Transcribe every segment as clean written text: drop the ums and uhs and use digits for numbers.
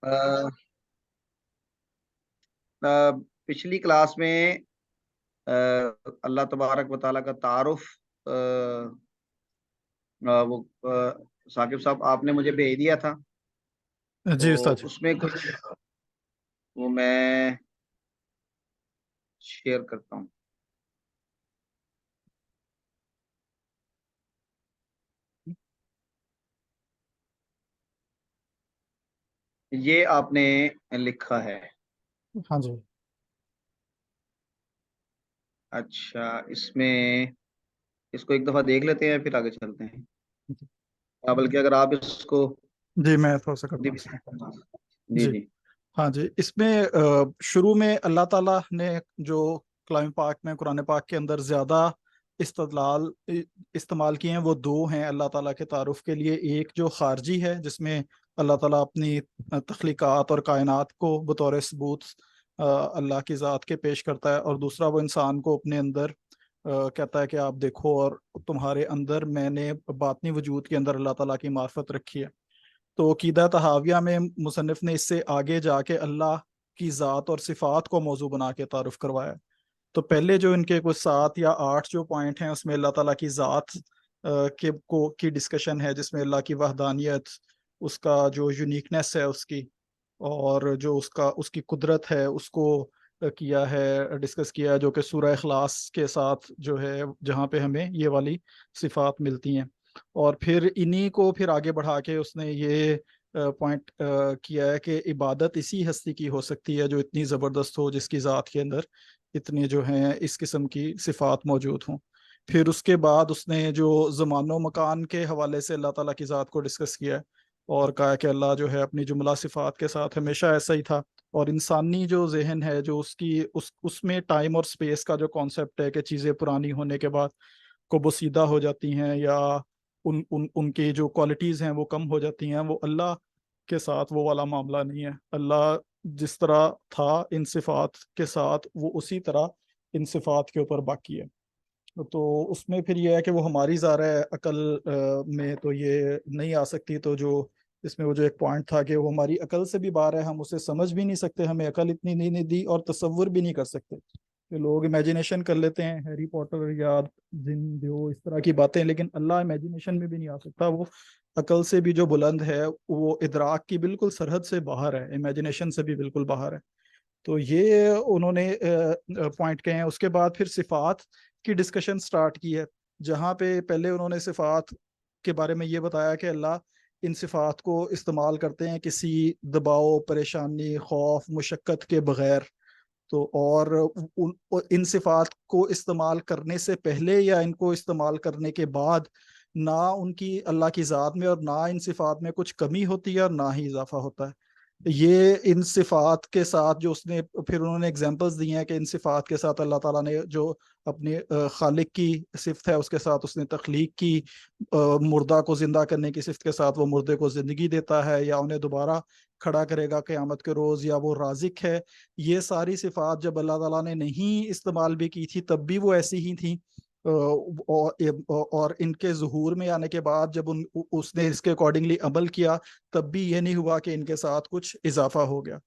آ، آ، پچھلی کلاس میں آ، اللہ تبارک و تعالیٰ کا تعارف آ، وہ ثاقب صاحب آپ نے مجھے بھیج دیا تھا، تو جی استاد جی۔ اس میں کچھ وہ میں شیئر کرتا ہوں۔ یہ آپ نے لکھا ہے؟ ہاں جی اچھا، اس کو ایک دفعہ دیکھ لیتے ہیں پھر آگے چلتے ہیں، بلکہ اگر آپ اس کو جی، میں تھوڑا سا جی کرتا ہوں۔ جی جی جی ہاں جی، اس میں شروع میں اللہ تعالیٰ نے جو کلام پاک میں قرآن پاک کے اندر زیادہ استدلال استعمال کیے ہیں وہ دو ہیں اللہ تعالیٰ کے تعارف کے لیے۔ ایک جو خارجی ہے جس میں اللہ تعالیٰ اپنی تخلیقات اور کائنات کو بطور ثبوت اللہ کی ذات کے پیش کرتا ہے، اور دوسرا وہ انسان کو اپنے اندر کہتا ہے کہ آپ دیکھو اور تمہارے اندر میں نے باطنی وجود کے اندر اللہ تعالیٰ کی معرفت رکھی ہے۔ تو عقیدہ تحاویہ میں مصنف نے اس سے آگے جا کے اللہ کی ذات اور صفات کو موضوع بنا کے تعارف کروایا۔ تو پہلے جو ان کے کچھ 7 یا 8 جو پوائنٹ ہیں اس میں اللہ تعالیٰ کی ذات کی ڈسکشن ہے، جس میں اللہ کی وحدانیت، اس کا جو یونیکنیس ہے اس کی، اور جو اس کی قدرت ہے اس کو کیا ہے، ڈسکس کیا ہے، جو کہ سورہ اخلاص کے ساتھ جو ہے جہاں پہ ہمیں یہ والی صفات ملتی ہیں۔ اور پھر انہی کو پھر آگے بڑھا کے اس نے یہ پوائنٹ کیا ہے کہ عبادت اسی ہستی کی ہو سکتی ہے جو اتنی زبردست ہو، جس کی ذات کے اندر اتنے جو ہیں اس قسم کی صفات موجود ہوں۔ پھر اس کے بعد اس نے جو زمان و مکان کے حوالے سے اللہ تعالیٰ کی ذات کو ڈسکس کیا ہے، اور کہا کہ اللہ جو ہے اپنی جملہ صفات کے ساتھ ہمیشہ ایسا ہی تھا، اور انسانی جو ذہن ہے جو اس میں ٹائم اور سپیس کا جو کانسیپٹ ہے کہ چیزیں پرانی ہونے کے بعد کبوسیدہ ہو جاتی ہیں یا ان کی جو کوالٹیز ہیں وہ کم ہو جاتی ہیں، وہ اللہ کے ساتھ وہ والا معاملہ نہیں ہے۔ اللہ جس طرح تھا ان صفات کے ساتھ وہ اسی طرح ان صفات کے اوپر باقی ہے۔ تو اس میں پھر یہ ہے کہ وہ ہماری ذرا عقل میں تو یہ نہیں آ سکتی، تو جو اس میں وہ جو ایک پوائنٹ تھا کہ وہ ہماری عقل سے بھی باہر ہے، ہم اسے سمجھ بھی نہیں سکتے، ہمیں عقل اتنی نہیں دی اور تصور بھی نہیں کر سکتے کہ لوگ امیجنیشن کر لیتے ہیں ہیری پوٹر یا جن دیو اس طرح کی باتیں، لیکن اللہ امیجنیشن میں بھی نہیں آ سکتا، وہ عقل سے بھی جو بلند ہے، وہ ادراک کی بالکل سرحد سے باہر ہے، امیجنیشن سے بھی بالکل باہر ہے۔ تو یہ انہوں نے پوائنٹ کہے ہیں۔ اس کے بعد پھر صفات کی ڈسکشن سٹارٹ کی ہے، جہاں پہ پہلے انہوں نے صفات کے بارے میں یہ بتایا کہ اللہ ان صفات کو استعمال کرتے ہیں کسی دباؤ، پریشانی، خوف، مشقت کے بغیر۔ تو اور ان صفات کو استعمال کرنے سے پہلے یا ان کو استعمال کرنے کے بعد نہ ان کی اللہ کی ذات میں اور نہ ان صفات میں کچھ کمی ہوتی ہے اور نہ ہی اضافہ ہوتا ہے۔ یہ ان صفات کے ساتھ جو اس نے پھر انہوں نے اگزامپلس دی ہیں کہ ان صفات کے ساتھ اللہ تعالیٰ نے جو اپنے خالق کی صفت ہے اس کے ساتھ اس نے تخلیق کی، مردہ کو زندہ کرنے کی صفت کے ساتھ وہ مردے کو زندگی دیتا ہے یا انہیں دوبارہ کھڑا کرے گا قیامت کے روز، یا وہ رازق ہے۔ یہ ساری صفات جب اللہ تعالیٰ نے نہیں استعمال بھی کی تھی تب بھی وہ ایسی ہی تھیں، اور ان کے ظہور میں آنے کے بعد جب اس نے اس کے اکارڈنگلی عمل کیا تب بھی یہ نہیں ہوا کہ ان کے ساتھ کچھ اضافہ ہو گیا۔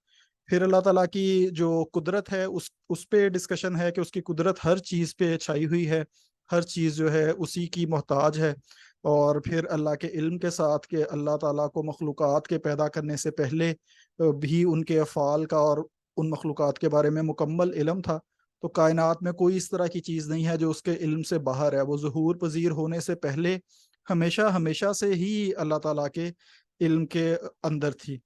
پھر اللہ تعالیٰ کی جو قدرت ہے اس پہ ڈسکشن ہے کہ اس کی قدرت ہر چیز پہ چھائی ہوئی ہے، ہر چیز جو ہے اسی کی محتاج ہے۔ اور پھر اللہ کے علم کے ساتھ کہ اللہ تعالیٰ کو مخلوقات کے پیدا کرنے سے پہلے بھی ان کے افعال کا اور ان مخلوقات کے بارے میں مکمل علم تھا۔ تو کائنات میں کوئی اس طرح کی چیز نہیں ہے جو اس کے علم سے باہر ہے، وہ ظہور پذیر ہونے سے پہلے ہمیشہ سے ہی اللہ تعالیٰ کے علم کے اندر تھی۔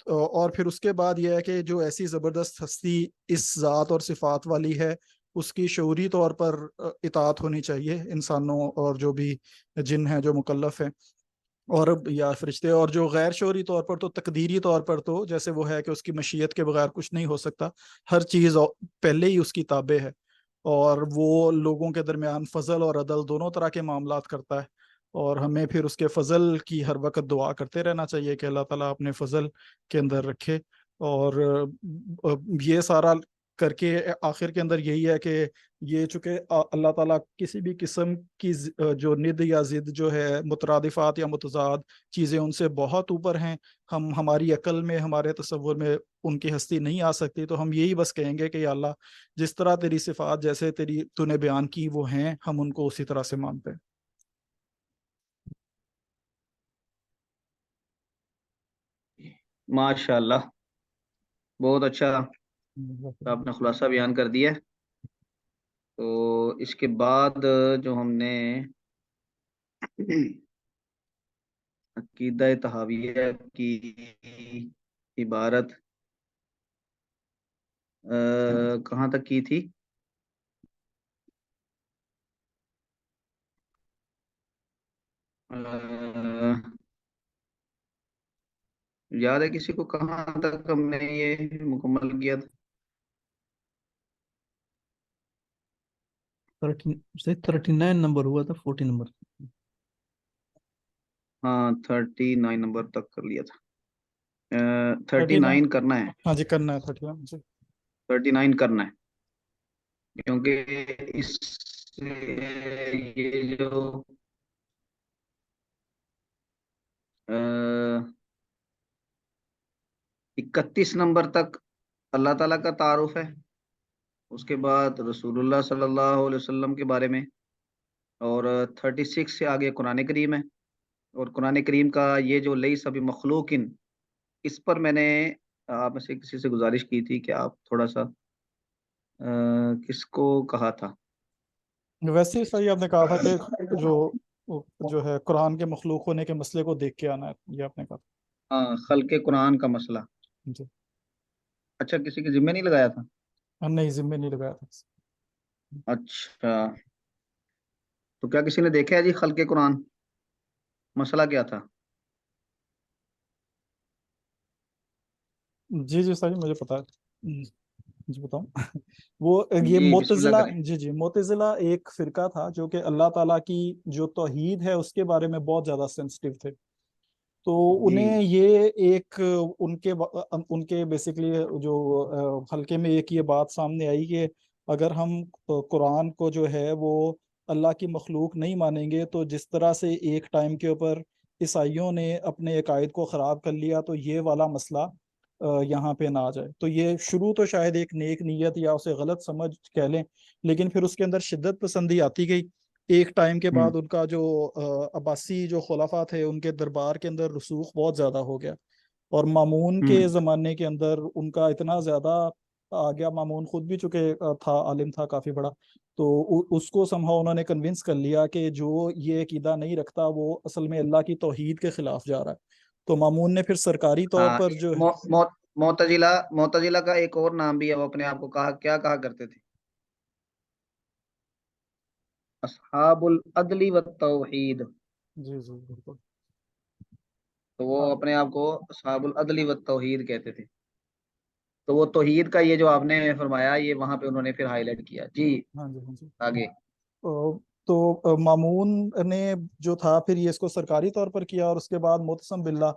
اور پھر اس کے بعد یہ ہے کہ جو ایسی زبردست ہستی اس ذات اور صفات والی ہے اس کی شعوری طور پر اطاعت ہونی چاہیے انسانوں اور جو بھی جن ہیں جو مکلف ہیں اور یا فرشتے، اور جو غیر شعوری طور پر تو تقدیری طور پر تو جیسے وہ ہے کہ اس کی مشیت کے بغیر کچھ نہیں ہو سکتا، ہر چیز پہلے ہی اس کی تابع ہے، اور وہ لوگوں کے درمیان فضل اور عدل دونوں طرح کے معاملات کرتا ہے، اور ہمیں پھر اس کے فضل کی ہر وقت دعا کرتے رہنا چاہیے کہ اللہ تعالیٰ اپنے فضل کے اندر رکھے۔ اور یہ سارا کر کے آخر کے اندر یہی ہے کہ یہ چونکہ اللہ تعالیٰ کسی بھی قسم کی جو ند یا ضد جو ہے مترادفات یا متضاد چیزیں ان سے بہت اوپر ہیں، ہماری عقل میں ہمارے تصور میں ان کی ہستی نہیں آ سکتی، تو ہم یہی بس کہیں گے کہ یا اللہ جس طرح تیری صفات جیسے تو نے بیان کی وہ ہیں، ہم ان کو اسی طرح سے مانتے ہیں۔ ماشاء اللہ، بہت اچھا آپ نے خلاصہ بیان کر دیا۔ تو اس کے بعد جو ہم نے عقیدہ تحاویہ کی عبارت کہاں تک کی تھی؟ یاد ہے کسی کو کہاں تک ہم نے یہ مکمل کیا تھا؟ 39 نمبر ہوا تھا، 40 نمبر۔ ہاں 39 نمبر تک کر لیا تھا۔ 39 کرنا ہے، ہاں جی کرنا ہے 39 جی۔ 39 کرنا ہے، کیونکہ اس سے یہ جو 31 نمبر تک اللہ تعالیٰ کا تعارف ہے، اس کے بعد رسول اللہ صلی اللہ علیہ وسلم کے بارے میں، اور 36 سے آگے قرآن کریم ہے۔ اور قرآن کریم کا یہ جو لیس بمخلوقن، اس پر میں نے آپ میں سے کسی سے گزارش کی تھی کہ آپ تھوڑا سا کس کو کہا تھا؟ ویسے ہی صحیح آپ نے کہا تھا کہ جو ہے قرآن کے مخلوق ہونے کے مسئلے کو دیکھ کے آنا ہے، یہ آپ نے کہا تھا۔ ہاں، خلق قرآن کا مسئلہ۔ جی اچھا، کسی کے ذمہ نہیں لگایا تھا؟ نہیں ذمہ نہیں لگایا تھا۔ اچھا، تو کیا کسی نے دیکھا ہے جی خلق قرآن مسئلہ کیا تھا؟ جی جی صحیح مجھے پتا ہے، جی بتاؤں وہ یہ جی بسم اللہ معتزلہ، کریں۔ جی معتزلہ ایک فرقہ تھا جو کہ اللہ تعالیٰ کی جو توحید ہے اس کے بارے میں بہت زیادہ سینسٹیو تھے، تو جی انہیں یہ ایک ان کے بیسیکلی جو حلقے میں ایک یہ بات سامنے آئی کہ اگر ہم قرآن کو جو ہے وہ اللہ کی مخلوق نہیں مانیں گے تو جس طرح سے ایک ٹائم کے اوپر عیسائیوں نے اپنے عقائد کو خراب کر لیا تو یہ والا مسئلہ یہاں پہ نہ آ جائے۔ تو یہ شروع تو شاید ایک نیک نیت یا اسے غلط سمجھ کہہ لیں، لیکن پھر اس کے اندر شدت پسندی آتی گئی۔ ایک ٹائم کے بعد ان کا جو عباسی جو خلفاء تھے ان کے دربار کے اندر رسوخ بہت زیادہ ہو گیا، اور مامون کے زمانے کے اندر ان کا اتنا زیادہ آ گیا، مامون خود بھی چونکہ تھا عالم تھا کافی بڑا، تو اس کو سمجھا انہوں نے کنونس کر لیا کہ جو یہ عقیدہ نہیں رکھتا وہ اصل میں اللہ کی توحید کے خلاف جا رہا ہے۔ تو مامون نے پھر سرکاری طور ہاں، پر جو معتزلہ کا ایک اور نام بھی ہے، وہ اپنے آپ کو کیا کہا کرتے تھے؟ اصحاب العدل والتوحید۔ جی جی بالکل، تو وہ اپنے آپ کو اصحاب العدل والتوحید کہتے تھے۔ تو وہ توحید کا یہ جو آپ نے فرمایا یہ وہاں پہ انہوں نے پھر ہائی لائٹ کیا جی۔ ہاں جی ہاں جی۔ آگے تو مامون نے جو تھا پھر یہ اس کو سرکاری طور پر کیا، اور اس کے بعد معتصم باللہ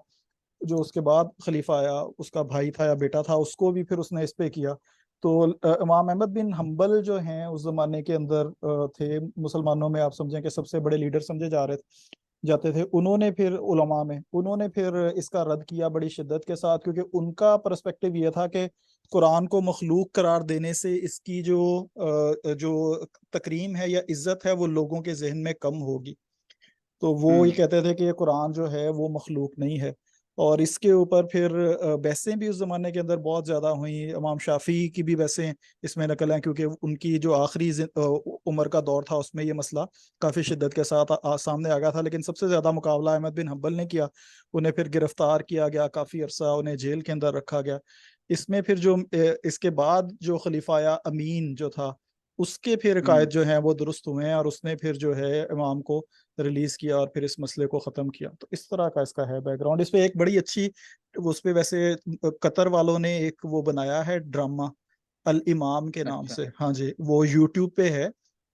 جو اس کے بعد خلیفہ آیا، اس کا بھائی تھا یا بیٹا تھا، اس کو بھی پھر اس نے اس پہ کیا۔ تو امام احمد بن حنبل جو ہیں اس زمانے کے اندر تھے مسلمانوں میں، آپ سمجھیں کہ سب سے بڑے لیڈر سمجھے جاتے تھے، انہوں نے پھر علماء میں انہوں نے پھر اس کا رد کیا بڑی شدت کے ساتھ، کیونکہ ان کا پرسپیکٹیو یہ تھا کہ قرآن کو مخلوق قرار دینے سے اس کی جو تکریم ہے یا عزت ہے وہ لوگوں کے ذہن میں کم ہوگی، تو وہ یہ کہتے تھے کہ یہ قرآن جو ہے وہ مخلوق نہیں ہے۔ اور اس کے اوپر پھر بحثیں بھی اس زمانے کے اندر بہت زیادہ ہوئیں، امام شافعی کی بھی بحثیں اس میں نقل ہیں، کیونکہ ان کی جو آخری عمر کا دور تھا اس میں یہ مسئلہ کافی شدت کے ساتھ سامنے آ گیا تھا، لیکن سب سے زیادہ مقابلہ احمد بن حنبل نے کیا، انہیں پھر گرفتار کیا گیا، کافی عرصہ انہیں جیل کے اندر رکھا گیا۔ اس میں پھر جو اس کے بعد جو خلیفہ امین جو تھا اس کے پھر عقائد جو ہیں وہ درست ہوئے ہیں، اور اس نے پھر جو ہے امام کو ریلیز کیا اور پھر اس مسئلے کو ختم کیا۔ تو اس طرح کا اس کا ہے بیک گراؤنڈ۔ اس پہ ایک بڑی اچھی اس پہ ویسے قطر والوں نے ایک وہ بنایا ہے ڈرامہ الامام کے نام سے، ہاں جی وہ یوٹیوب پہ ہے،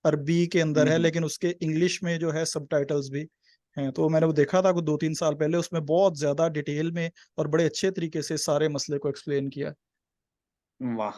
عربی کے اندر ہے لیکن اس کے انگلش میں جو ہے سب ٹائٹلز بھی ہیں، تو میں نے وہ دیکھا تھا 2-3 سال پہلے، اس میں بہت زیادہ ڈیٹیل میں اور بڑے اچھے طریقے سے سارے مسئلے کو ایکسپلین کیا۔ واہ،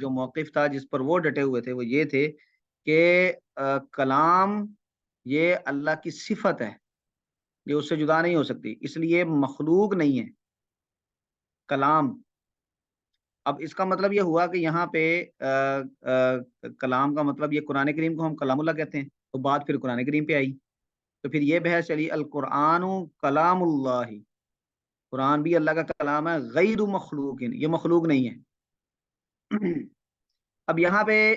جو موقف تھا جس پر وہ ڈٹے ہوئے تھے وہ یہ تھے کہ کلام یہ اللہ کی صفت ہے، یہ اس سے جدا نہیں ہو سکتی، اس لیے مخلوق نہیں ہے کلام۔ اب اس کا مطلب یہ ہوا کہ یہاں پہ کلام کا مطلب یہ قرآن کریم کو ہم کلام اللہ کہتے ہیں، تو بات پھر قرآن کریم پہ آئی، تو پھر یہ بحث چلی القرآن کلام اللہ، قرآن بھی اللہ کا کلام ہے، غیر مخلوق، یہ مخلوق نہیں ہے۔ اب یہاں پہ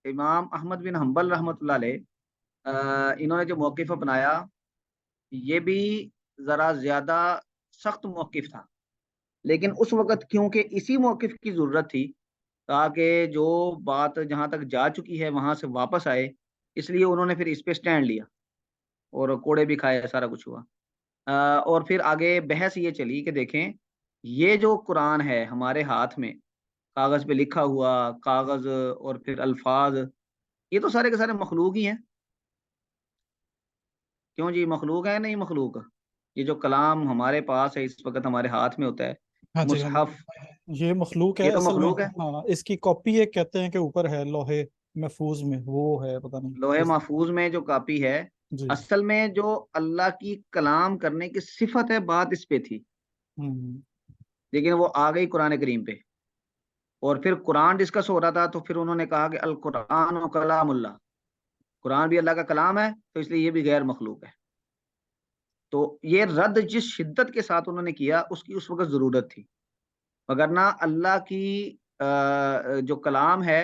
امام احمد بن حنبل رحمۃ اللہ علیہ انہوں نے جو موقف اپنایا یہ بھی ذرا زیادہ سخت موقف تھا، لیکن اس وقت کیونکہ اسی موقف کی ضرورت تھی تاکہ جو بات جہاں تک جا چکی ہے وہاں سے واپس آئے، اس لیے انہوں نے پھر اس پہ سٹینڈ لیا اور کوڑے بھی کھائے، سارا کچھ ہوا۔ اور پھر آگے بحث یہ چلی کہ دیکھیں یہ جو قرآن ہے ہمارے ہاتھ میں کاغذ پہ لکھا ہوا، کاغذ اور پھر الفاظ، یہ تو سارے کے سارے مخلوق ہی ہیں، کیوں جی مخلوق ہے نہیں مخلوق؟ یہ جو کلام ہمارے پاس ہے اس وقت ہمارے ہاتھ میں ہوتا ہے، ہاں جی، ہاں مصحف، یہ مخلوق ہے یہ تو اصل میں، مخلوق ہے۔ ہاں اس کی کاپی ایک کہتے ہیں کہ اوپر ہے لوہے محفوظ میں، وہ ہے پتہ نہیں لوہے کس۔ محفوظ میں جو کاپی ہے، جی۔ اصل میں جو اللہ کی کلام کرنے کی صفت ہے بات اس پہ تھی، ہوں۔ لیکن وہ آ گئی قرآن کریم پہ، اور پھر قرآن ڈسکس ہو رہا تھا تو پھر انہوں نے کہا کہ القرآن و کلام اللہ، قرآن بھی اللہ کا کلام ہے تو اس لیے یہ بھی غیر مخلوق ہے۔ تو یہ رد جس شدت کے ساتھ انہوں نے کیا اس کی اس وقت ضرورت تھی، وگرنہ اللہ کی جو کلام ہے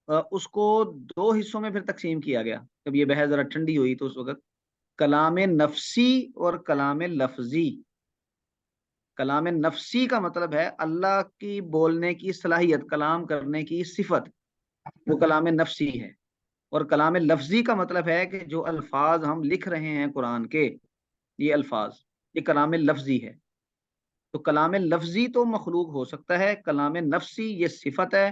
اس کو دو حصوں میں پھر تقسیم کیا گیا۔ جب یہ بحث ذرا ٹھنڈی ہوئی تو اس وقت کلام نفسی اور کلام لفظی۔ کلام نفسی کا مطلب ہے اللہ کی بولنے کی صلاحیت، کلام کرنے کی صفت، وہ کلام نفسی ہے، اور کلام لفظی کا مطلب ہے کہ جو الفاظ ہم لکھ رہے ہیں قرآن کے، یہ الفاظ، یہ کلام لفظی ہے۔ تو کلام لفظی تو مخلوق ہو سکتا ہے، کلام نفسی یہ صفت ہے،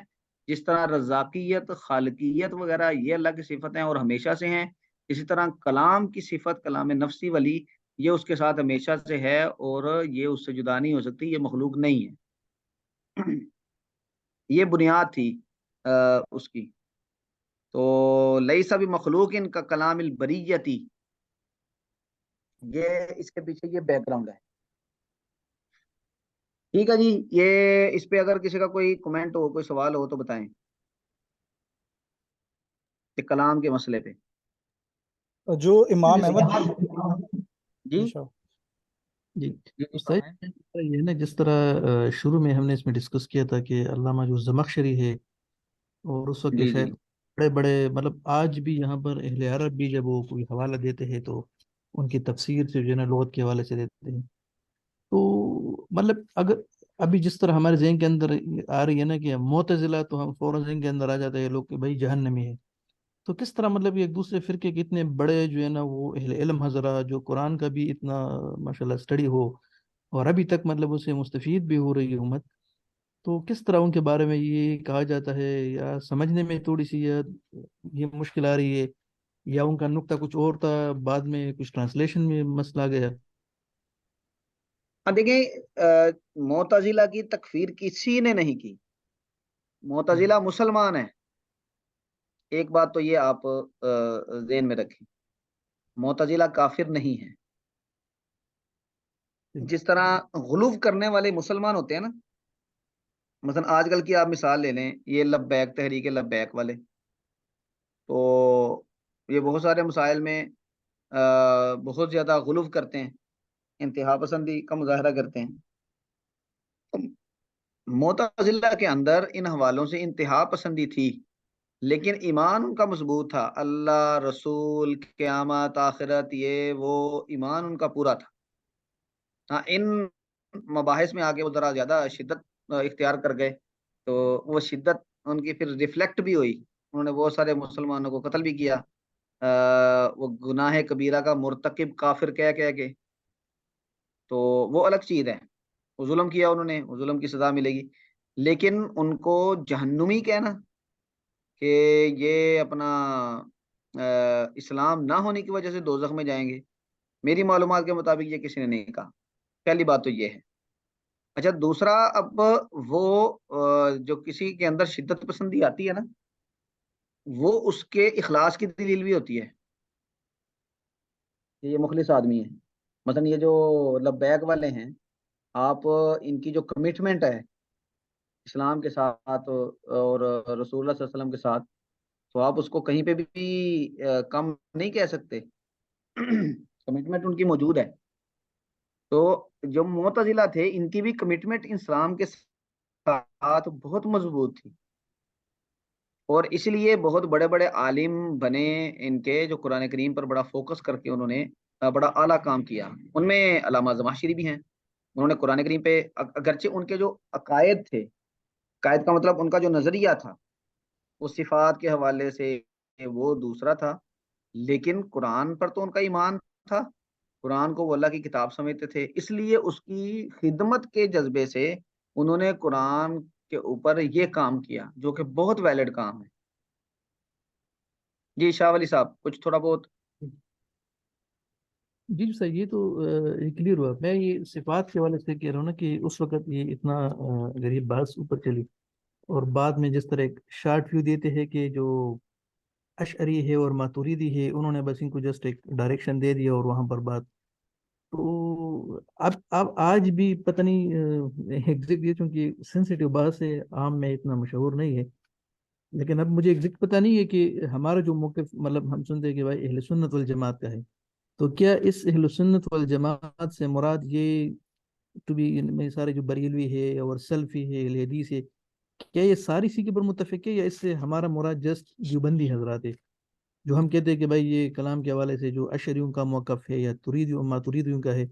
جس طرح رزاقیت، خالقیت وغیرہ یہ اللہ کی صفت ہیں اور ہمیشہ سے ہیں، اسی طرح کلام کی صفت کلام نفسی والی یہ اس کے ساتھ ہمیشہ سے ہے اور یہ اس سے جدا نہیں ہو سکتی، یہ مخلوق نہیں ہے۔ یہ بنیاد تھی اس کی۔ تو لیسا بھی مخلوق ان کا کلام البریتی، یہ اس کے پیچھے یہ بیک گراؤنڈ ہے۔ ٹھیک ہے جی، یہ اس پہ اگر کسی کا کوئی کمنٹ ہو، کوئی سوال ہو تو بتائیں، کہ کلام کے مسئلے پہ۔ جو امام احمد جی جی جی استاد، فرمائیں۔ یہ نا جس طرح شروع میں ہم نے اس میں ڈسکس کیا تھا کہ علامہ جو زمخشری ہے، اور اس وقت کے جی جی شاید بڑے بڑے مطلب آج بھی یہاں پر اہل عرب بھی جب وہ کوئی حوالہ دیتے ہیں تو ان کی تفسیر سے جو ہے نا لغت کے حوالے سے دیتے ہیں، تو مطلب اگر ابھی جس طرح ہمارے ذہن کے اندر آ رہی ہے نا کہ معتزلہ، تو ہم فوراً ذہن کے اندر آ جاتے ہیں لوگ کہ بھائی جہنمی ہے، تو کس طرح مطلب یہ ایک دوسرے فرقے کے اتنے بڑے جو ہے نا وہ اہل علم حضرات جو قرآن کا بھی اتنا ماشاءاللہ اسٹڈی ہو اور ابھی تک مطلب اسے مستفید بھی ہو رہی ہے امت، تو کس طرح ان کے بارے میں یہ کہا جاتا ہے، یا سمجھنے میں تھوڑی سی یہ مشکل آ رہی ہے، یا ان کا نقطہ کچھ اور تھا، بعد میں کچھ ٹرانسلیشن میں مسئلہ آ گیا؟ اب دیکھیں معتزلہ کی تکفیر کسی نے نہیں کی، معتزلہ مسلمان ہے، ایک بات تو یہ آپ ذہن میں رکھیں، معتزلہ کافر نہیں ہے۔ جس طرح غلو کرنے والے مسلمان ہوتے ہیں نا، مثلا آج کل کی آپ مثال لے لیں، یہ لبیک، تحریک لبیک والے، تو یہ بہت سارے مسائل میں بہت زیادہ غلو کرتے ہیں، انتہا پسندی کا مظاہرہ کرتے ہیں۔ معتزلہ کے اندر ان حوالوں سے انتہا پسندی تھی، لیکن ایمان ان کا مضبوط تھا، اللہ، رسول، قیامت، آخرت، یہ وہ ایمان ان کا پورا تھا۔ ہاں، ان مباحث میں آگے وہ ذرا زیادہ شدت اختیار کر گئے، تو وہ شدت ان کی پھر ریفلیکٹ بھی ہوئی، انہوں نے بہت سارے مسلمانوں کو قتل بھی کیا، وہ گناہ کبیرہ کا مرتکب کافر کہہ کے، تو وہ الگ چیز ہے، وہ ظلم کیا انہوں نے، وہ ظلم کی سزا ملے گی، لیکن ان کو جہنمی کہنا کہ یہ اپنا اسلام نہ ہونے کی وجہ سے دوزخ میں جائیں گے، میری معلومات کے مطابق یہ کسی نے نہیں کہا، پہلی بات تو یہ ہے۔ اچھا دوسرا، اب وہ جو کسی کے اندر شدت پسندی آتی ہے نا، وہ اس کے اخلاص کی دلیل بھی ہوتی ہے کہ یہ مخلص آدمی ہے. مثلا یہ جو لبیک والے ہیں، آپ ان کی جو کمٹمنٹ ہے اسلام کے ساتھ اور رسول اللہ صلی اللہ علیہ وسلم کے ساتھ، تو آپ اس کو کہیں پہ بھی کم نہیں کہہ سکتے. کمٹمنٹ ان کی موجود ہے. تو جو معتزلہ تھے، ان کی بھی کمٹمنٹ اسلام کے ساتھ بہت مضبوط تھی، اور اس لیے بہت بڑے بڑے عالم بنے ان کے، جو قرآن کریم پر بڑا فوکس کر کے انہوں نے بڑا اعلیٰ کام کیا. ان میں علامہ زمخشری بھی ہیں. انہوں نے قرآن کریم پہ اگرچہ ان کے جو عقائد تھے، عقائد کا مطلب ان کا جو نظریہ تھا وہ صفات کے حوالے سے وہ دوسرا تھا، لیکن قرآن پر تو ان کا ایمان تھا. قرآن کو وہ اللہ کی کتاب سمجھتے تھے، اس لیے اس کی خدمت کے جذبے سے انہوں نے قرآن کے اوپر یہ کام کیا، جو کہ بہت ویلڈ کام ہے. جی شاہ ولی صاحب کچھ تھوڑا بہت. جی سر، یہ تو کلیئر ہوا. میں یہ صفات کے حوالے سے کہہ رہا ہوں نا کہ اس وقت یہ اتنا غریب بحث اوپر چلی، اور بعد میں جس طرح ایک شارٹ ویو دیتے ہیں کہ جو اشعری ہے اور ماتوریدی ہے، انہوں نے بس ان کو جسٹ ایک ڈائریکشن دے دیا اور وہاں پر بات. تو اب آج بھی پتہ نہیں ایگزیکٹ، یہ چونکہ سینسیٹیو بات ہے، عام میں اتنا مشہور نہیں ہے، لیکن اب مجھے ایگزیکٹ پتہ نہیں ہے کہ ہمارا جو موقف، مطلب ہم سنتے ہیں کہ بھائی اہل سنت والجماعت کا ہے، تو کیا اس اہل سنت والجماعت سے مراد یہ ٹو بی سارے جو بریلوی ہے اور سلفی ہے، اہل حدیث ہے، کیا یہ ساری اسی کے اوپر متفق ہے، یا اس سے ہمارا مراد جسٹ دیوبندی حضرات ہے، جو ہم کہتے ہیں کہ بھائی یہ کلام کے حوالے سے جو اشعریوں کا موقف ہے یا ماتوریدیوں کا ہے،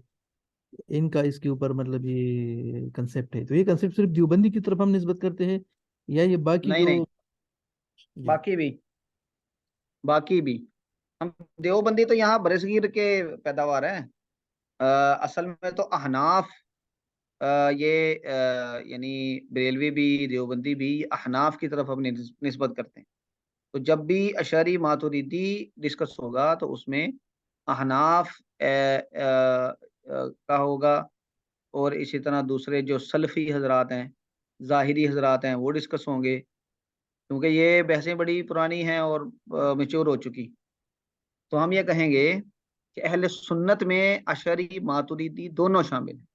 ان کا اس کے اوپر مطلب یہ کنسپٹ ہے، تو یہ کنسپٹ صرف دیوبندی کی طرف ہم نسبت کرتے ہیں، یا یہ باقی نہیں جو. نہیں، جی باقی بھی ہم دیوبندی تو یہاں برصغیر کے پیداوار ہیں. اصل میں تو احناف، یہ یعنی بریلوی بھی دیوبندی بھی احناف کی طرف ہم نسبت کرتے ہیں. تو جب بھی اشعری ماتوریدی ڈسکس ہوگا تو اس میں احناف کا ہوگا، اور اسی طرح دوسرے جو سلفی حضرات ہیں، ظاہری حضرات ہیں، وہ ڈسکس ہوں گے، کیونکہ یہ بحثیں بڑی پرانی ہیں اور میچور ہو چکی. تو ہم یہ کہیں گے کہ اہل سنت میں اشعری ماتوریدی دونوں شامل ہیں.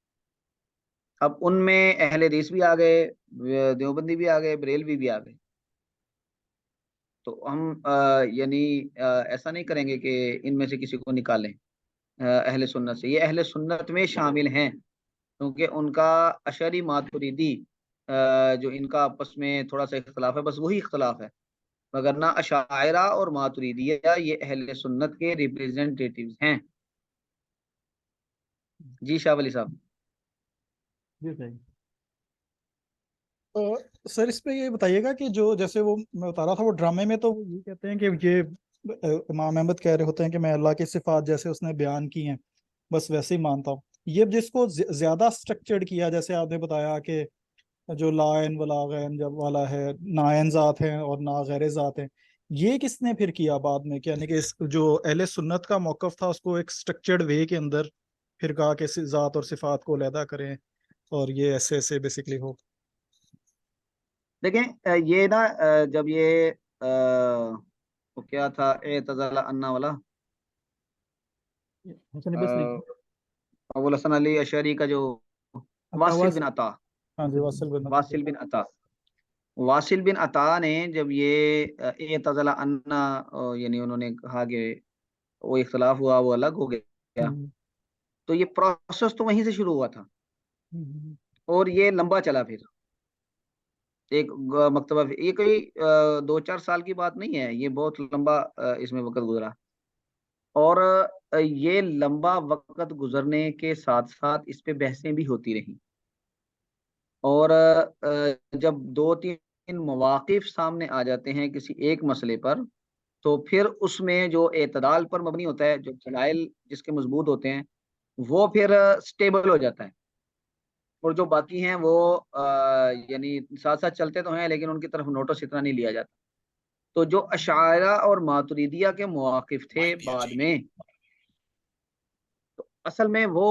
اب ان میں اہل حدیث بھی آ گئے، دیوبندی بھی آ گئے، بریلوی بھی آ گئے. تو ہم یعنی ایسا نہیں کریں گے کہ ان میں سے کسی کو نکالیں اہل سنت سے. یہ اہل سنت میں شامل ہیں، کیونکہ ان کا اشعری ماتوریدی جو ان کا آپس میں تھوڑا سا اختلاف ہے، بس وہی اختلاف ہے، وگرنہ اشاعرہ اور ماتوریدیہ یہ اہل سنت کے ریپریزنٹیٹیوز ہیں. جی شاہ ولی صاحب. جی سر. تو سر اس پہ یہ بتائیے گا کہ جو جیسے وہ میں بتا رہا تھا وہ ڈرامے میں تو یہ کہتے ہیں کہ یہ امام احمد کہہ رہے ہوتے ہیں کہ میں اللہ کی صفات جیسے اس نے بیان کی ہیں بس ویسے ہی مانتا ہوں. یہ جس کو زیادہ سٹرکچرڈ کیا، جیسے آپ نے بتایا کہ جو لائن ولا غین جب والا ہے، نائن ذات ہیں اور نا غیر ذات ہیں، یہ کس نے پھر کیا بعد میں؟ یعنی کہ جو اہل سنت کا موقف تھا اس کو ایک سٹرکچرڈ وے کے اندر پھر کہا کہ ذات اور صفات کو علیحدہ کریں اور یہ ایسے ایسے بیسکلی ہو. دیکھیں یہ نا جب یہ وہ کیا تھا اعتزال انا والا حسن بصری. ابو الحسن علی اشعری کا جو واصل بن عطا، ہاں جی، واصل بن واصل بن عطا، واصل بن عطا نے جب یہ اعتزال انا، یعنی انہوں نے کہا کہ وہ اختلاف ہوا، وہ الگ ہو گیا، تو یہ پروسیس تو وہیں سے شروع ہوا تھا، اور یہ لمبا چلا. پھر ایک مکتبہ، یہ کوئی 2-4 سال کی بات نہیں ہے، یہ بہت لمبا اس میں وقت گزرا. اور یہ لمبا وقت گزرنے کے ساتھ ساتھ اس پہ بحثیں بھی ہوتی رہیں، اور جب 2-3 مواقف سامنے آ جاتے ہیں کسی ایک مسئلے پر، تو پھر اس میں جو اعتدال پر مبنی ہوتا ہے، جو دلائل جس کے مضبوط ہوتے ہیں، وہ پھر سٹیبل ہو جاتا ہے، اور جو باقی ہیں وہ یعنی ساتھ ساتھ چلتے تو ہیں لیکن ان کی طرف نوٹس اتنا نہیں لیا جاتا. تو جو اشاعرہ اور ماتریدیہ کے مواقف تھے بعد میں، تو اصل میں وہ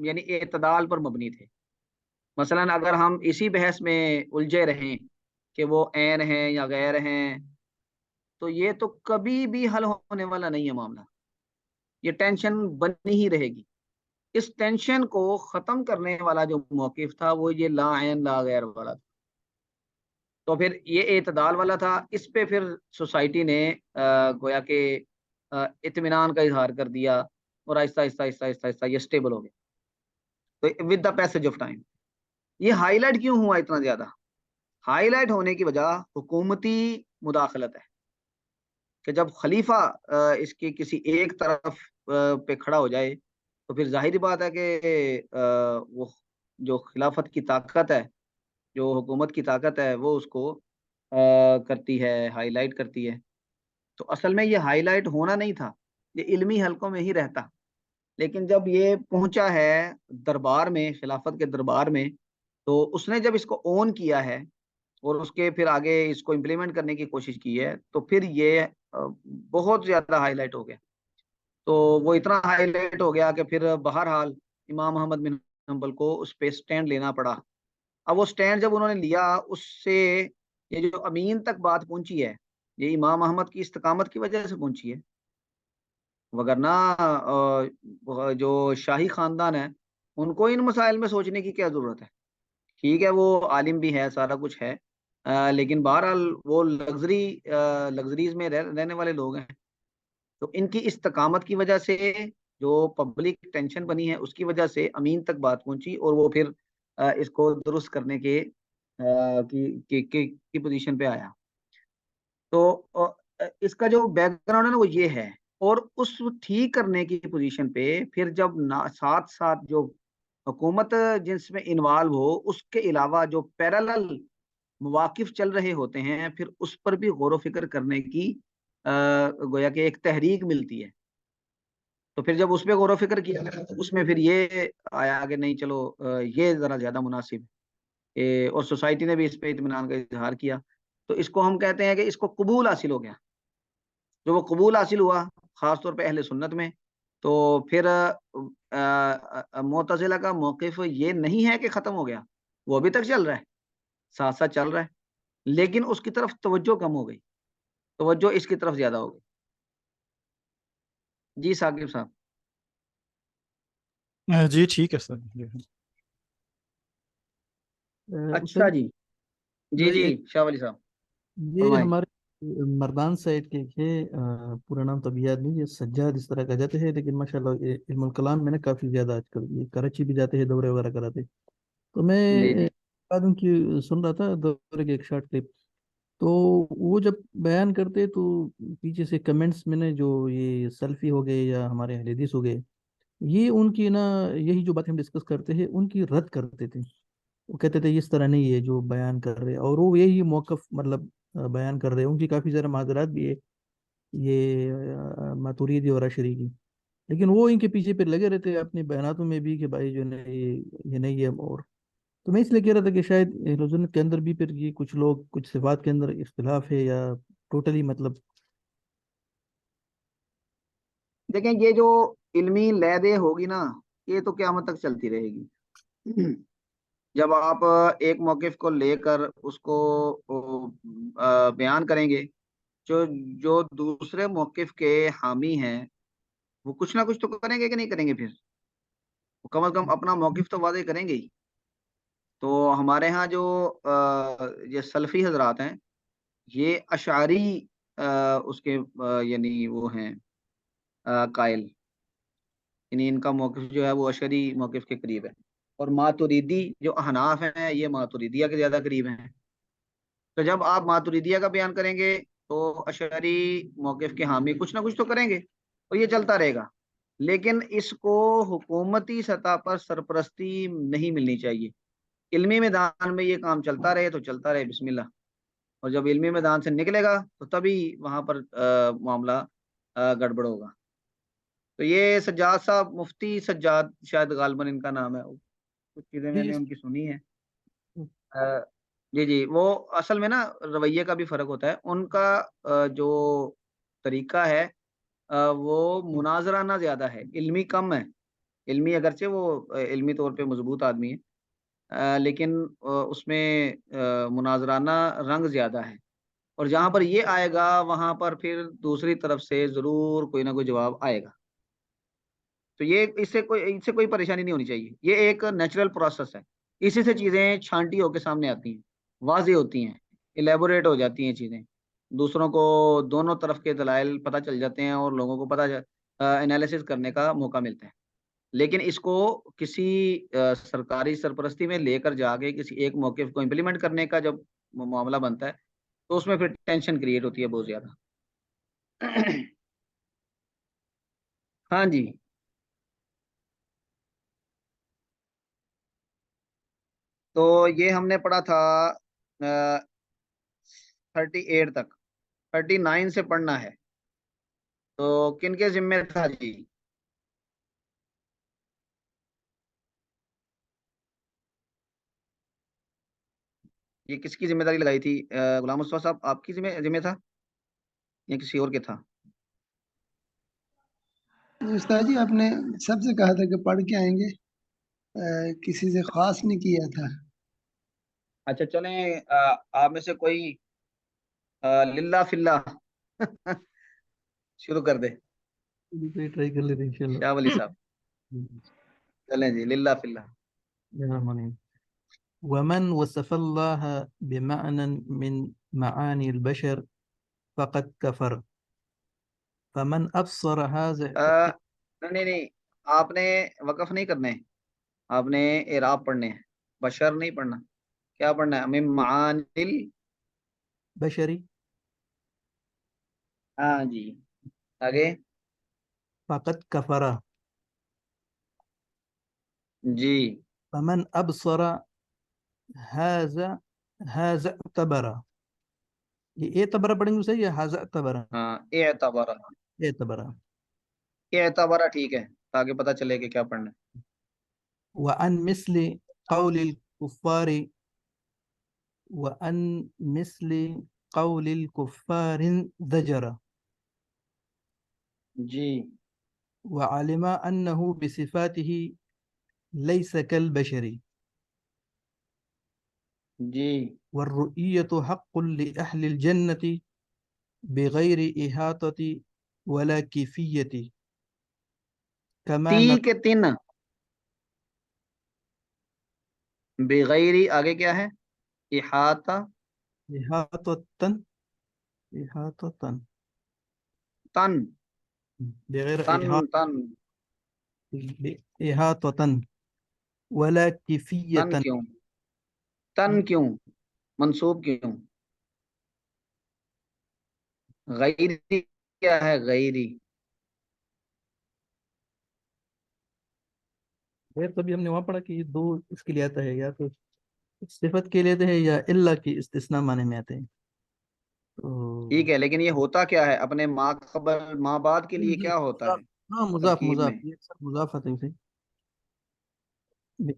یعنی اعتدال پر مبنی تھے. مثلاً اگر ہم اسی بحث میں الجھے رہیں کہ وہ عین ہیں یا غیر ہیں، تو یہ تو کبھی بھی حل ہونے والا نہیں ہے معاملہ، یہ ٹینشن بنی ہی رہے گی۔ اس ٹینشن کو ختم کرنے والا جو موقف تھا وہ یہ لا عین لا غیر والا تھا، تو پھر یہ اعتدال والا تھا۔ اس پہ پھر سوسائٹی نے گویا کہ اطمینان کا اظہار کر دیا، اور آہستہ آہستہ آہستہ آہستہ آہستہ یہ اسٹیبل ہو گیا، تو with the passage of time. یہ ہائی لائٹ کیوں ہوا اتنا زیادہ؟ ہائی لائٹ ہونے کی وجہ حکومتی مداخلت ہے، کہ جب خلیفہ اس کی کسی ایک طرف پہ کھڑا ہو جائے تو پھر ظاہری بات ہے کہ وہ جو خلافت کی طاقت ہے، جو حکومت کی طاقت ہے، وہ اس کو کرتی ہے، ہائی لائٹ کرتی ہے۔ تو اصل میں یہ ہائی لائٹ ہونا نہیں تھا، یہ علمی حلقوں میں ہی رہتا، لیکن جب یہ پہنچا ہے دربار میں، خلافت کے دربار میں، تو اس نے جب اس کو اون کیا ہے اور اس کے پھر آگے اس کو امپلیمنٹ کرنے کی کوشش کی ہے، تو پھر یہ بہت زیادہ ہائی لائٹ ہو گیا۔ تو وہ اتنا ہائی لائٹ ہو گیا کہ پھر بہرحال امام احمد بن حنبل کو اس پہ سٹینڈ لینا پڑا۔ اب وہ سٹینڈ جب انہوں نے لیا، اس سے یہ جو امین تک بات پہنچی ہے، یہ امام احمد کی استقامت کی وجہ سے پہنچی ہے، وگرنہ جو شاہی خاندان ہے ان کو ان مسائل میں سوچنے کی کیا ضرورت ہے؟ ٹھیک ہے وہ عالم بھی ہے، سارا کچھ ہے، لیکن بہرحال وہ لگژریز میں رہنے والے لوگ ہیں، تو ان کی استقامت کی وجہ سے جو پبلک ٹینشن بنی ہے اس کی وجہ سے امین تک بات پہنچی، اور وہ پھر اس کو درست کرنے کی پوزیشن پہ آیا۔ تو اس کا جو بیک گراؤنڈ ہے نا وہ یہ ہے، اور اس ٹھیک کرنے کی پوزیشن پہ پھر جب ساتھ ساتھ جو حکومت جنس میں انوالو ہو، اس کے علاوہ جو پیرالل مواقف چل رہے ہوتے ہیں، پھر اس پر بھی غور و فکر کرنے کی گویا کہ ایک تحریک ملتی ہے۔ تو پھر جب اس پہ غور و فکر کیا، اس میں پھر یہ آیا کہ نہیں چلو یہ ذرا زیادہ مناسب ہے، اور سوسائٹی نے بھی اس پہ اطمینان کا اظہار کیا، تو اس کو ہم کہتے ہیں کہ اس کو قبول حاصل ہو گیا۔ جو وہ قبول حاصل ہوا خاص طور پہ اہل سنت میں، تو پھر معتزلہ کا موقف یہ نہیں ہے کہ ختم ہو گیا، وہ ابھی تک چل رہا ہے، ساتھ ساتھ چل رہا ہے، لیکن اس کی طرف توجہ کم ہو گئی، توجہ اس کی طرف زیادہ ہو گئی۔ جی ثاقب صاحب۔ جی ٹھیک ہے سر، جی اچھا جی، جی بھائی جی ایک شاہ ولی صاحب یہ فرمائیں۔ ہمارے مردان سائڈ کے ہے، پورا نام تو ابھی یاد نہیں، یہ سجاد اس طرح کا جاتے ہیں، لیکن ماشاءاللہ یہ علم الکلام میں نا کافی زیادہ آج کل یہ کراچی بھی جاتے ہیں، دورے وغیرہ کراتے، تو جی میں جی بعد ان کی سن رہا تھا دورے کے ایک شارٹ کلپ، تو وہ جب بیان کرتے تو پیچھے سے کمنٹس میں نے جو یہ سیلفی ہو گئے یا ہمارے اہل حدیث ہو گئے، یہ ان کی نا یہی جو بات ہم ڈسکس کرتے ہیں ان کی رد کرتے تھے، وہ کہتے تھے اس طرح نہیں ہے جو بیان کر رہے، اور وہ یہی موقف مطلب بیان کر رہے ہیں، ان کی کافی سارے معذرات بھی ہے یہ ماتوریدی اور اشعری کی، لیکن وہ ان کے پیچھے پہ لگے رہتے ہیں اپنے بیاناتوں میں بھی کہ بھائی جو ہے یہ نہیں ہے، اور تو میں اس لیے کہہ رہا تھا کہ شاید اہل سنت کے اندر بھی پھر یہ کچھ لوگ کچھ صفات کے اندر اختلاف ہے یا ٹوٹلی مطلب دیکھیں، یہ جو علمی لیدے ہوگی نا، یہ تو قیامت تک چلتی رہے گی۔ جب آپ ایک موقف کو لے کر اس کو بیان کریں گے، جو جو دوسرے موقف کے حامی ہیں وہ کچھ نہ کچھ تو کریں گے کہ نہیں کریں گے، پھر وہ کم از کم اپنا موقف تو واضح کریں گے ہی۔ تو ہمارے ہاں جو یہ سلفی حضرات ہیں، یہ اشعری اس کے یعنی وہ ہیں قائل، یعنی ان کا موقف جو ہے وہ اشعری موقف کے قریب ہے، اور ماتوریدی جو احناف ہیں یہ ماتوریدیہ کے زیادہ قریب ہیں۔ تو جب آپ ماتوریدیہ کا بیان کریں گے تو اشعری موقف کے حامی کچھ نہ کچھ تو کریں گے، اور یہ چلتا رہے گا، لیکن اس کو حکومتی سطح پر سرپرستی نہیں ملنی چاہیے۔ علمی میدان میں یہ کام چلتا رہے تو چلتا رہے، بسم اللہ، اور جب علمی میدان سے نکلے گا تو تبھی وہاں پر معاملہ گڑبڑ ہوگا۔ تو یہ سجاد صاحب، مفتی سجاد شاید غالباً ان کا نام ہے، کچھ چیزیں میں نے ان کی سنی ہیں۔ جی جی، وہ اصل میں نا رویے کا بھی فرق ہوتا ہے، ان کا جو طریقہ ہے وہ مناظرانہ زیادہ ہے، علمی کم ہے۔ علمی اگرچہ وہ علمی طور پہ مضبوط آدمی ہے، لیکن اس میں مناظرانہ رنگ زیادہ ہے، اور جہاں پر یہ آئے گا وہاں پر پھر دوسری طرف سے ضرور کوئی نہ کوئی جواب آئے گا. تو یہ اس سے کوئی پریشانی نہیں ہونی چاہیے، یہ ایک نیچرل پروسیس ہے. اسی سے چیزیں چھانٹی ہو کے سامنے آتی ہیں، واضح ہوتی ہیں، الیبوریٹ ہو جاتی ہیں چیزیں، دوسروں کو دونوں طرف کے دلائل پتہ چل جاتے ہیں اور لوگوں کو پتہ انالیسس کرنے کا موقع ملتا ہے. لیکن اس کو کسی سرکاری سرپرستی میں لے کر جا کے کسی ایک موقف کو امپلیمنٹ کرنے کا جب معاملہ بنتا ہے تو اس میں پھر ٹینشن کریٹ ہوتی ہے بہت زیادہ. ہاں جی. تو یہ ہم نے پڑھا تھا 38 تک، 39 سے پڑھنا ہے. تو کن کے ذمے تھا جی؟ یہ کس کی ذمہ داری لگائی تھی؟ غلام مصطفیٰ صاحب آپ کی ذمہ تھا یا کسی اور کے تھا؟ استاد جی آپ نے سب سے کہا تھا کہ پڑھ کے آئیں گے، کسی سے خاص نہیں کیا تھا. اچھا چلیں، آپ میں سے کوئی للہ فی اللہ شروع کر دے. ٹرائی کر لیتے ہیں انشاءاللہ. شاہ ولی صاحب چلیں جی، للہ فی اللہ. بسم الله الرحمن الرحيم. ومن وصف الله بمعنى من معاني البشر فقد كفر فمن أبصر هذا. نہیں نہیں، آپ نے وقف نہیں کرنے، آپ نے اعراب پڑھنے ہیں، بشر نہیں پڑھنا. کیا پڑھنا ہے؟ من معانی بشري. ہاں جی، آگے. فقد كفر. جی فمن أبصر هذا اعتبر. یہ اعتبر پڑھیں گے صحیح ہے؟ هذا اعتبر. ہاں، اعتبارہ، اعتبر. اعتبارہ ٹھیک ہے تاکہ پتہ چلے کہ کیا پڑھنا ہے. وعن مثل قول الكفار وعن مثل قول الكفار زجر جی وعلم أنه بصفاته ليس كالبشر جی والرؤية حق لأهل الجنة بغير إحاطة ولا كيفية كما تی کے تین بغیری آگے کیا ہے؟ احاطہ إحاطة تن بغير تن تن إحاطة ولا كيفية. تن کیوں؟ تن کیوں منصوب کیوں؟ غیری کیا ہے؟ غیری غیر تبھی ہم نے وہاں پڑھا کہ یہ دو اس کے لیے آتا ہے، یا تو صفت کے لیے آتے ہیں یا اللہ کی استثناء معنی میں آتے ہیں. تو ٹھیک ہے، لیکن یہ ہوتا کیا ہے؟ اپنے ماں قبل ماں بعد کے لیے کیا ہوتا مضاف. ہے ہاں مضاف ترکیب مضاف، میں؟ یہ سب مضاف آتے ہیں اسے.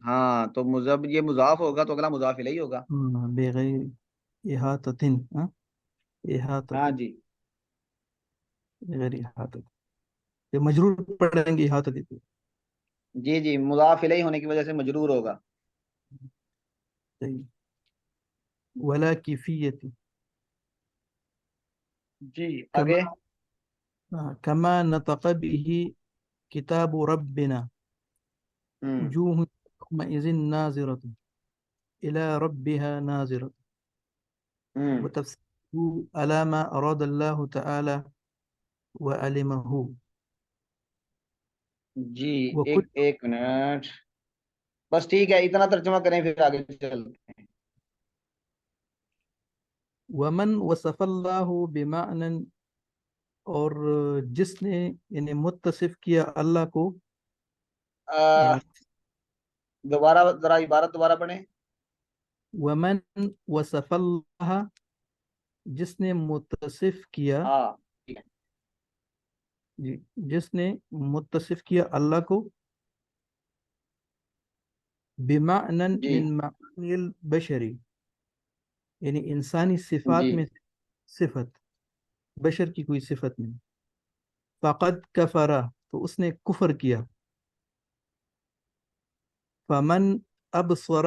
ہاں تو یہ مضاف ہوگا تو اگلا مضاف الیہ ہوگا. بغیر احاطة. ہاں احاطة ہاں جی بغیر احاطة. یہ مجرور پڑھیں گے احاطة دیتے. جی جی، مضاف الیہ ہونے کی وجہ سے مجرور ہوگا. صحیح. ولا كيفية. جی كما آگے. كما نطق به كتاب ربنا ہوں وجوه يومئذ ناظرة إلى ربها ناظرة ہوں وتفسيره على ما أراد الله تعالى وعلمه. جی وكل ایک منٹ بس، ٹھیک ہے اتنا ترجمہ کریں پھر آگے چلتے ہیں. ومن وصف الله بمعنى، اور جس نے یعنی متصف کیا اللہ کو، دوبارہ ذرا عبارت دوبارہ پڑھیں. ومن وصف اللہ، جس نے متصف کیا، ہاں ٹھیک ہے. جی جس نے متصف کیا اللہ کو بمعنى جی من معانی البشری، یعنی انسانی صفات جی میں صفت، بشر کی کوئی صفت نہیں. فقد کفر، تو اس نے کفر کیا. فمن ابصر